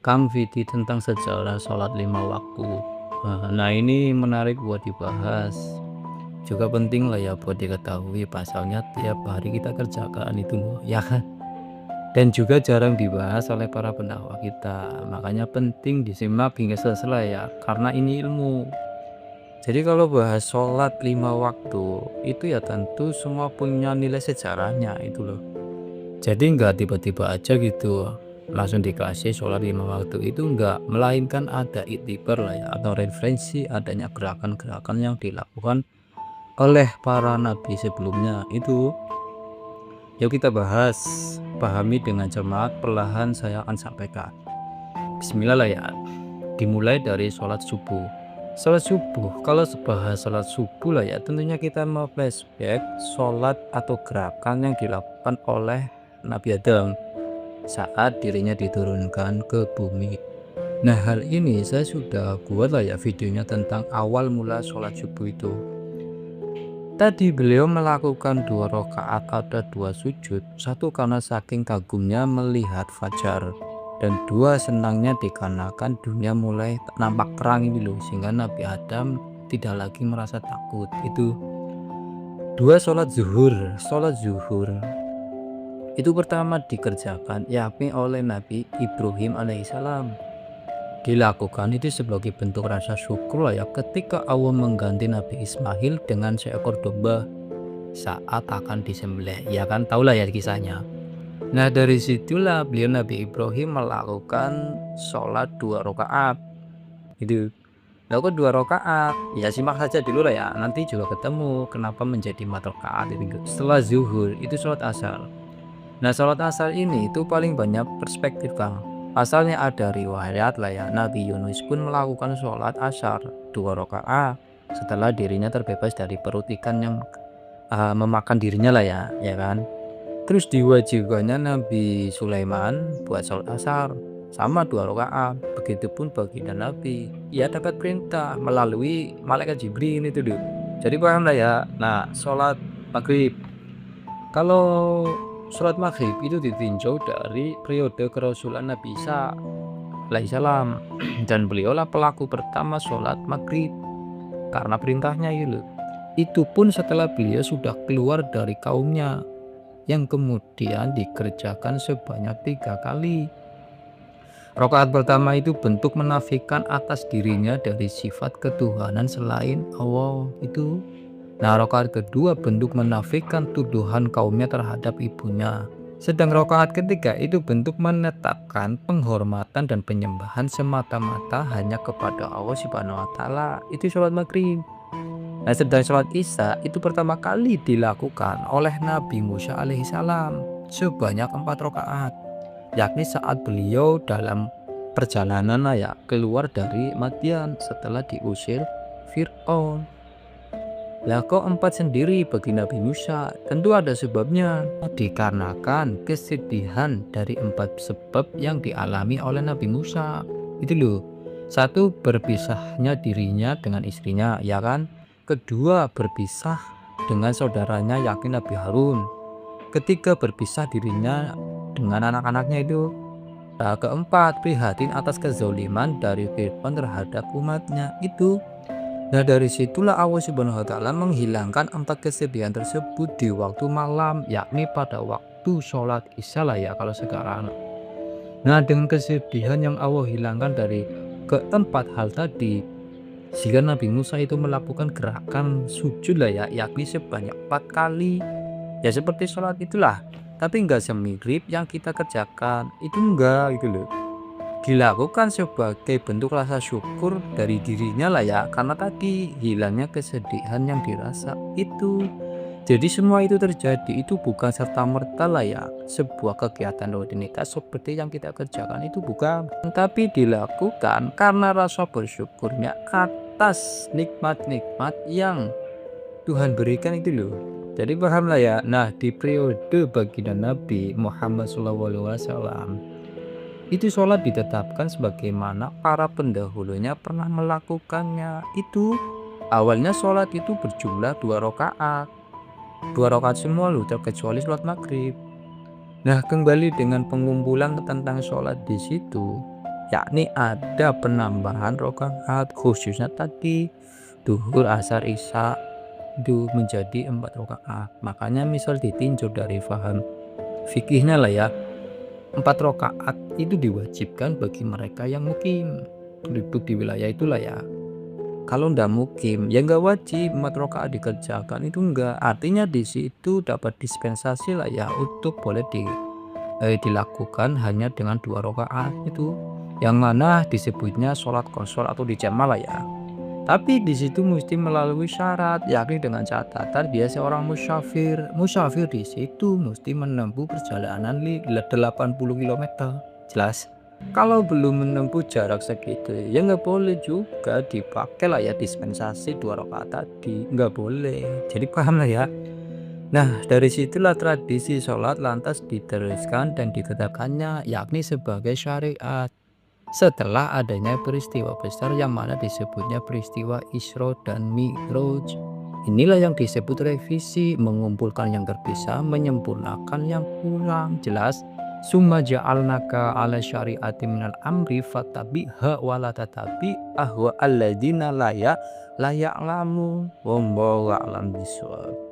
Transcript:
merekam video tentang sejarah sholat 5 waktu. Nah, ini menarik buat dibahas. Juga penting lah ya buat diketahui pasalnya tiap hari kita kerjakan itu loh, ya kan? Dan juga jarang dibahas oleh para pendakwa kita. Makanya penting disimak hingga selesai ya, karena ini ilmu. Jadi kalau bahas sholat 5 waktu itu ya tentu semua punya nilai sejarahnya itu loh. Jadi nggak tiba-tiba aja gitu langsung dikasih sholat 5 waktu itu enggak, melainkan ada iktibar lah ya atau referensi adanya gerakan-gerakan yang dilakukan oleh para nabi sebelumnya itu. Yuk kita bahas, pahami dengan cermat, perlahan saya akan sampaikan. Bismillah lah ya. Dimulai dari sholat subuh. Sholat subuh, kalau bahas sholat subuh lah ya, tentunya kita mau flashback sholat atau gerakan yang dilakukan oleh Nabi Adam saat dirinya diturunkan ke bumi. Nah, hal ini saya sudah buat lah ya videonya tentang awal mula sholat subuh itu. Tadi beliau melakukan 2 rakaat, ada 2 sujud, satu karena saking kagumnya melihat fajar, dan 2 senangnya dikarenakan dunia mulai nampak terang ini loh, sehingga Nabi Adam tidak lagi merasa takut. Itu 2 sholat zuhur. Sholat zuhur itu pertama dikerjakan yakni oleh Nabi Ibrahim alaihissalam. Dilakukan itu sebagai bentuk rasa syukur ya ketika Allah mengganti Nabi Ismail dengan seekor domba saat akan disembelih, ya kan, tahulah ya kisahnya. Nah, dari situlah beliau Nabi Ibrahim melakukan sholat 2 rakaat itu. Lalu 2 rakaat ya simak saja dulu lah ya, nanti juga ketemu kenapa menjadi 4 rakaat itu. Setelah zuhur itu sholat asar. Nah, sholat asar ini itu paling banyak perspektif Kang. Asalnya ada riwayat lah ya, Nabi Yunus pun melakukan sholat asar 2 rakaat setelah dirinya terbebas dari perut ikan yang memakan dirinya lah ya kan. Terus diwajibkannya Nabi Sulaiman buat sholat asar sama 2 rakaat. Begitupun baginda Nabi, ia dapat perintah melalui malaikat Jibril itu dulu. Jadi paham lah ya. Nah, sholat maghrib, kalau sholat maghrib itu ditinjau dari periode kerasulan Nabi Isa alaihissalam, dan beliaulah pelaku pertama sholat maghrib karena perintahnya itu. Itu pun setelah beliau sudah keluar dari kaumnya, yang kemudian dikerjakan sebanyak 3 kali. Rakaat pertama itu bentuk menafikan atas dirinya dari sifat ketuhanan selain Allah itu. Nah, rakaat kedua bentuk menafikan tuduhan kaumnya terhadap ibunya. Sedang rakaat ketiga itu bentuk menetapkan penghormatan dan penyembahan semata-mata hanya kepada Allah Subhanahu wa taala. Itu sholat maghrib. Nah, sedang sholat isya itu pertama kali dilakukan oleh Nabi Musa alaihissalam sebanyak 4 rakaat, yakni saat beliau dalam perjalanan ya keluar dari Madian setelah diusir Fir'aun. Lah kok 4 sendiri bagi Nabi Musa? Tentu ada sebabnya. Dikarenakan kesedihan dari 4 sebab yang dialami oleh Nabi Musa. Itu loh. 1, berpisahnya dirinya dengan istrinya, ya kan? Kedua, berpisah dengan saudaranya yakni Nabi Harun. Ketiga, berpisah dirinya dengan anak-anaknya itu. Nah, keempat, prihatin atas kezaliman dari Fir'aun terhadap umatnya itu. Nah, dari situlah Allah Subhanahu wa taala menghilangkan 4 kesedihan tersebut di waktu malam, yakni pada waktu sholat isya lah ya kalau sekarang. Nah, dengan kesedihan yang Allah hilangkan dari keempat hal tadi, sehingga Nabi Musa itu melakukan gerakan sujud lah ya, yakni sebanyak 4 kali. Ya seperti sholat itulah, tapi enggak semirip yang kita kerjakan. Itu enggak gitu loh. Dilakukan sebagai bentuk rasa syukur dari dirinya lah ya, karena tadi hilangnya kesedihan yang dirasa itu. Jadi semua itu terjadi itu bukan serta-merta lah ya sebuah kegiatan rutinitas seperti yang kita kerjakan, itu bukan, tapi dilakukan karena rasa bersyukurnya atas nikmat-nikmat yang Tuhan berikan itu loh. Jadi paham lah ya. Nah, di periode baginda Nabi Muhammad SAW itu sholat ditetapkan sebagaimana para pendahulunya pernah melakukannya itu. Awalnya sholat itu berjumlah 2 rakaat, 2 rakaat semua loh terkecuali sholat maghrib. Nah, kembali dengan pengumpulan tentang sholat di situ. yakni ada penambahan rakaat khususnya tadi duhur, asar, isya itu menjadi 4 rakaat. Makanya misal ditinjau dari faham fikihnya lah ya, 4 rakaat itu diwajibkan bagi mereka yang mukim duduk di wilayah itulah ya. Kalau ndak mukim ya nggak wajib 4 rakaat dikerjakan, itu enggak. Artinya di situ dapat dispensasi lah ya untuk boleh dilakukan hanya dengan 2 rakaat itu. Yang mana disebutnya sholat qashar atau dijamak lah ya. Tapi di situ mesti melalui syarat, yakni dengan catatan dia seorang musafir. Musafir di situ mesti menempuh perjalanan 80 kilometer. Jelas? Kalau belum menempuh jarak segitu, ya nggak boleh juga dipakai lah ya dispensasi 2 rakaat tadi, nggak boleh. Jadi paham lah ya. Nah, dari situlah tradisi sholat lantas diteruskan dan ditetapkannya, yakni sebagai syariat. Setelah adanya peristiwa besar yang mana disebutnya peristiwa Isra dan Mi'raj. Inilah yang disebut revisi, mengumpulkan yang terpisah, menyempurnakan yang kurang. Jelas? Summa ja'alnaka ala syari'ati minal amri fattabi'ha wa la tatabi ahwa alladzina la ya'lamu wallahu a'lam bishawab.